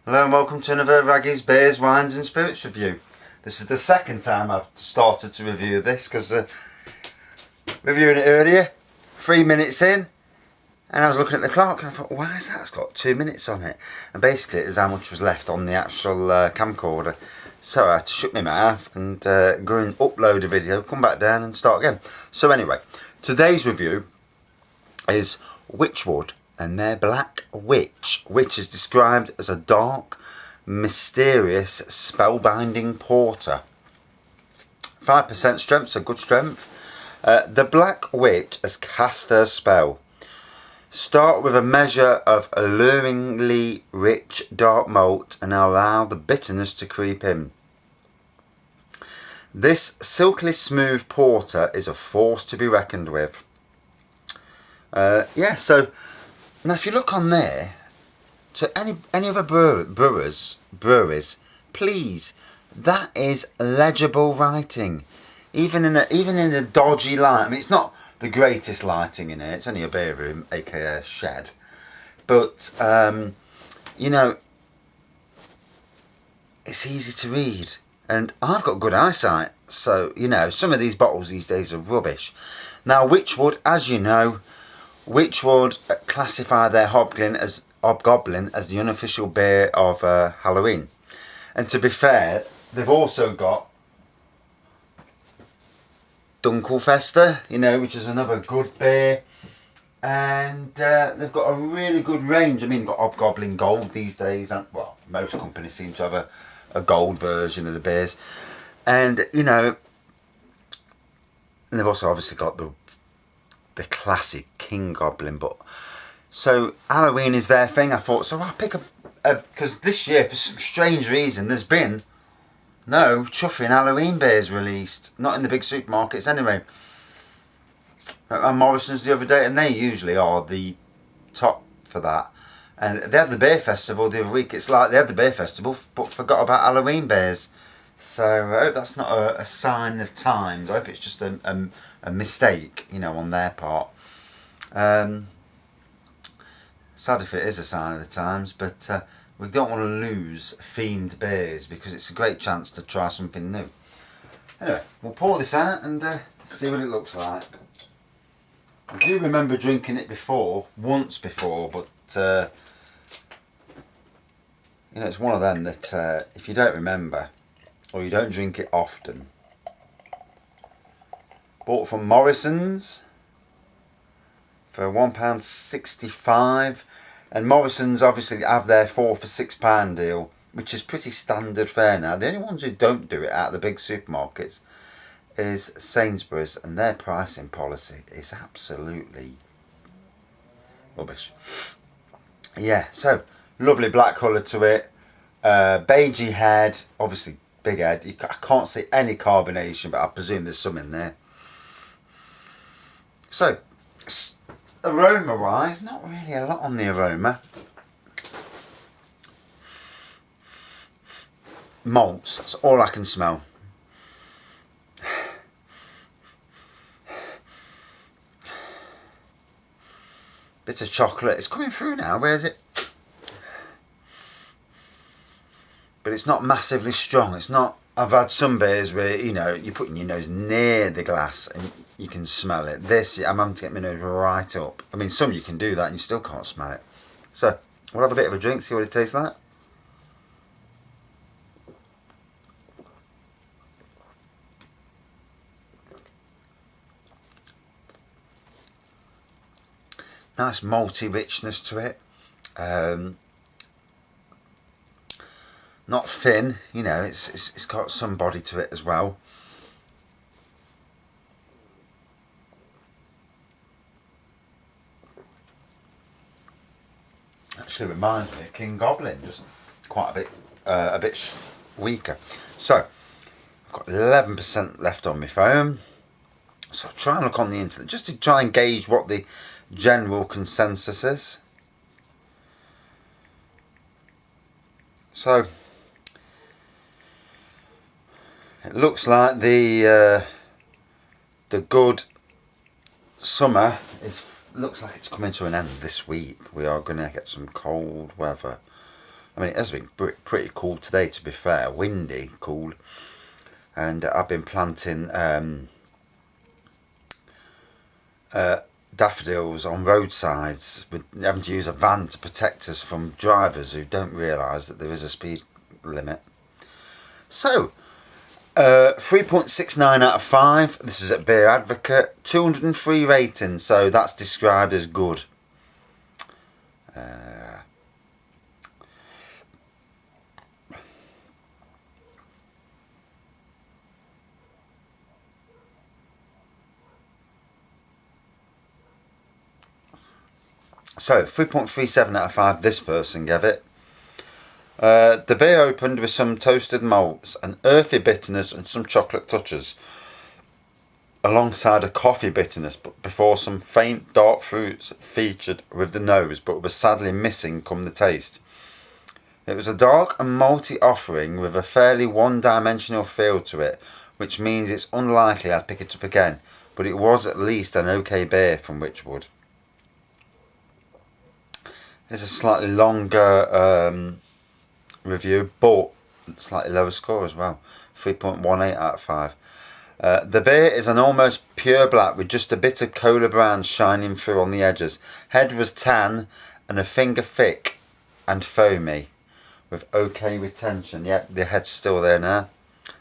Hello and welcome to another Raggy's Beers, Wines and Spirits review. This is the second time I've started to review this because reviewing it earlier, 3 minutes in, and I was looking at the clock and I thought, why is that? It's got 2 minutes on it. And basically it was how much was left on the actual camcorder. So I had to shut my mouth and go and upload a video, come back down and start again. So anyway, today's review is Wychwood and their Black Witch, which is described as a dark, mysterious, spellbinding porter. 5% strength, so good strength. The Black Witch has cast her spell. Start with a measure of alluringly rich dark malt and allow the bitterness to creep in. This silkily smooth porter is a force to be reckoned with. Yeah, so now if you look on there, to any other breweries, please, that is legible writing. Even in a dodgy light. I mean, it's not the greatest lighting in here. It's only a beer room, aka a shed. But you know, it's easy to read, and I've got good eyesight. So you know, some of these bottles these days are rubbish. Now, Wychwood, as you know, Wychwood classify their Hobgoblin as the unofficial beer of Halloween. And to be fair, they've also got Dunkel Fester, you know, which is another good beer. And they've got a really good range. I mean, they've got Hobgoblin Gold these days. And, well, most companies seem to have a gold version of the beers. And, you know, and they've also obviously got the classic King Goblin. But so Halloween is their thing. I thought, so I'll pick because this year, for some strange reason, there's been no chuffing Halloween beers released. Not in the big supermarkets anyway. And Morrison's the other day, and they usually are the top for that. And they had the beer festival the other week. It's like they had the beer festival but forgot about Halloween beers. So I hope that's not a sign of times. I hope it's just a mistake, you know, on their part. Sad if it is a sign of the times, but we don't want to lose themed beers because it's a great chance to try something new. Anyway, we'll pour this out and see what it looks like. I do remember drinking it once before, but you know, it's one of them that if you don't remember or you don't drink it often. Bought from Morrison's for £1.65, and Morrison's obviously have their 4 for £6 deal, which is pretty standard fare now. The only ones who don't do it out of the big supermarkets is Sainsbury's, and their pricing policy is absolutely rubbish. Yeah, so lovely black colour to it, beigey head, obviously big head. I can't see any carbonation, but I presume there's some in there. So aroma wise, not really a lot on the aroma. Malts, that's all I can smell. Bit of chocolate, it's coming through now, where is it? But it's not massively strong, it's not, I've had some beers where, you know, you're putting your nose near the glass and you can smell it. This, I'm having to get my nose right up. I mean, some you can do that and you still can't smell it. So, we'll have a bit of a drink, see what it tastes like. Nice malty richness to it. Not thin, you know, it's got some body to it as well. Actually reminds me of King Goblin, just quite a bit weaker. So I've got 11% left on my phone. So I'll try and look on the internet just to try and gauge what the general consensus is. So it looks like the good summer looks like it's coming to an end this week. We are going to get some cold weather I mean, it has been pretty cool today, to be fair. Windy, cool. And I've been planting daffodils on roadsides, with having to use a van to protect us from drivers who don't realise that there is a speed limit. So, 3.69 out of 5. This is at Beer Advocate. 203 ratings, so that's described as good. So 3.37 out of 5 this person gave it. The beer opened with some toasted malts, an earthy bitterness and some chocolate touches, alongside a coffee bitterness, but before some faint dark fruits featured with the nose, but was sadly missing come the taste. It was a dark and malty offering with a fairly one-dimensional feel to it, which means it's unlikely I'd pick it up again, but it was at least an okay beer from Wychwood. There's a slightly longer review, but slightly lower score as well. 3.18 out of 5. The beer is an almost pure black with just a bit of cola brown shining through on the edges. Head was tan and a finger thick and foamy with okay retention. Yep, the head's still there now.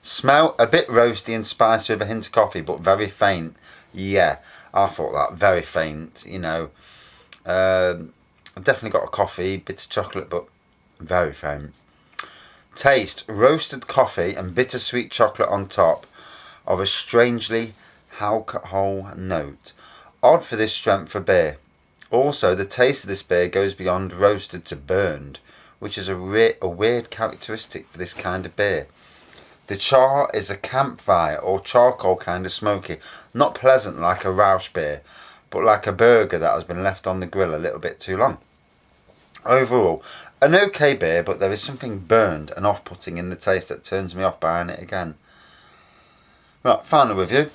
Smell a bit roasty and spicy with a hint of coffee, but very faint. Yeah, I thought that. Very faint, you know. I've definitely got a coffee, bit of chocolate, but very faint. Taste, roasted coffee and bittersweet chocolate on top of a strangely alcohol note. Odd for this strength of beer. Also, the taste of this beer goes beyond roasted to burned, which is a weird characteristic for this kind of beer. The char is a campfire or charcoal kind of smoky, not pleasant like a Rausch beer, but like a burger that has been left on the grill a little bit too long. Overall, an okay beer, but there is something burned and off-putting in the taste that turns me off buying it again. Right, final review.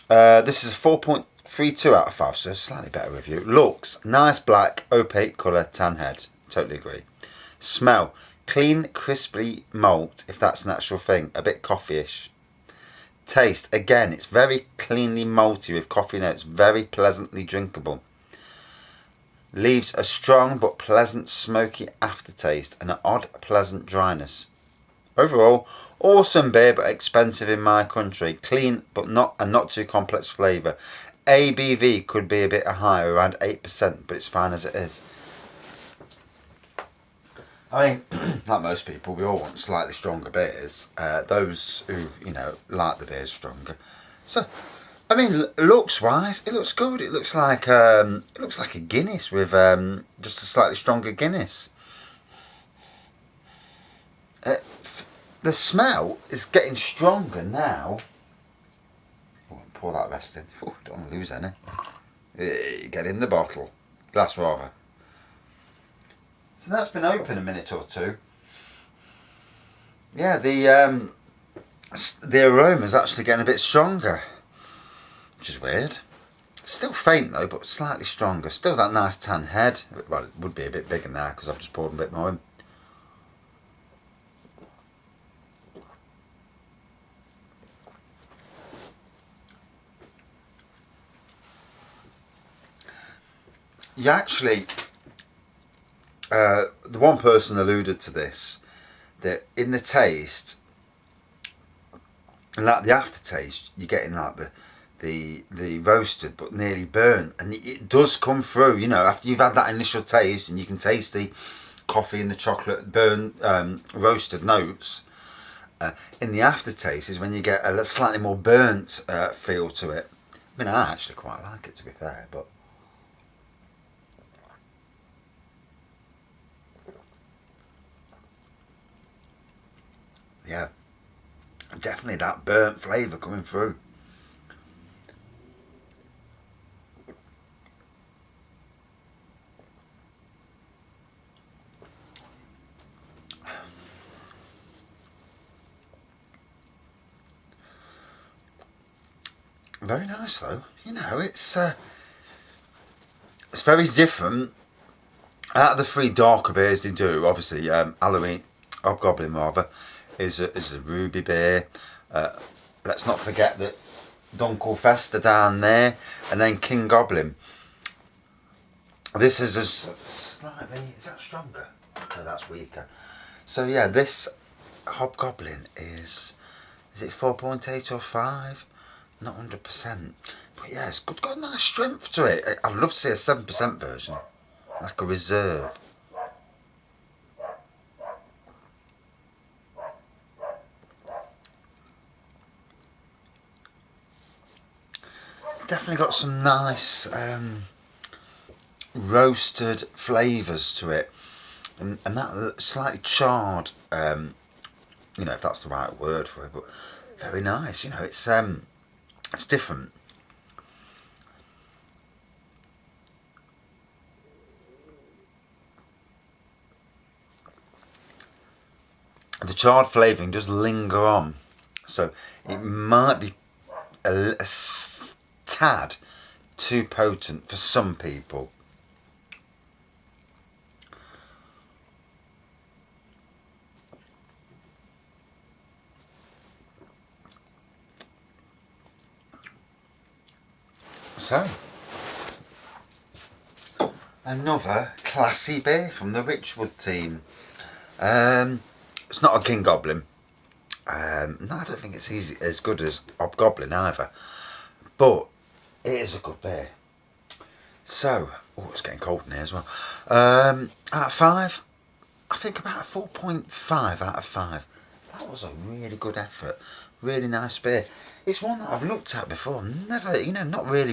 This is a 4.32 out of 5, so a slightly better review. Looks, nice black, opaque colour, tan head. Totally agree. Smell, clean, crispy malt, if that's an actual thing. A bit coffee-ish. Taste, again, it's very cleanly malty with coffee notes, very pleasantly drinkable. Leaves a strong but pleasant smoky aftertaste and an odd pleasant dryness. Overall, awesome beer but expensive in my country. Clean but not too complex flavour. ABV could be a bit higher, around 8%, but it's fine as it is. I mean, like most people, we all want slightly stronger beers. Those who, you know, like the beers stronger. So, I mean, looks wise, it looks good. It looks like a Guinness with just a slightly stronger Guinness. The smell is getting stronger now. Oh, pour that rest in. Oh, don't want to lose any. Get in the bottle. Glass rather. So that's been open a minute or two. Yeah, the aroma's actually getting a bit stronger, which is weird. Still faint though, but slightly stronger. Still that nice tan head. Well, it would be a bit bigger now because I've just poured a bit more in. You actually, the one person alluded to this, that in the taste, and like the aftertaste, you're getting like the roasted but nearly burnt, and it does come through, you know, after you've had that initial taste and you can taste the coffee and the chocolate burnt roasted notes. In the aftertaste is when you get a slightly more burnt feel to it. I mean, I actually quite like it, to be fair, but yeah, definitely that burnt flavour coming through. Very nice though. You know, it's very different Out of the 3 darker beers they do, obviously Halloween, Hobgoblin rather, is a ruby beer. Let's not forget that Dunkel Fester down there, and then King Goblin. This is a slightly, is that stronger? No, that's weaker. So yeah, this Hobgoblin is it 4.8 or 5? Not 100%. But yeah, it's got a nice strength to it. I'd love to see a 7% version, like a reserve. Definitely got some nice roasted flavours to it, and that slightly charred, you know, if that's the right word for it, but very nice. You know, it's different. The charred flavouring does linger on, so it might be a tad too potent for some people. So, another classy beer from the Wychwood team. It's not a King Goblin. No, I don't think it's as good as Hobgoblin either. But it is a good beer. So, oh, it's getting cold in here as well. Out of 5, I think about a 4.5 out of 5. That was a really good effort. Really nice beer. It's one that I've looked at before. Never, you know, not really.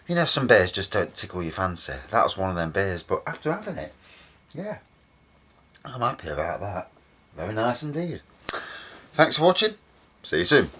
You know, some beers just don't tickle your fancy. That was one of them beers. But after having it, yeah, I'm happy about that. Very nice indeed. Thanks for watching. See you soon.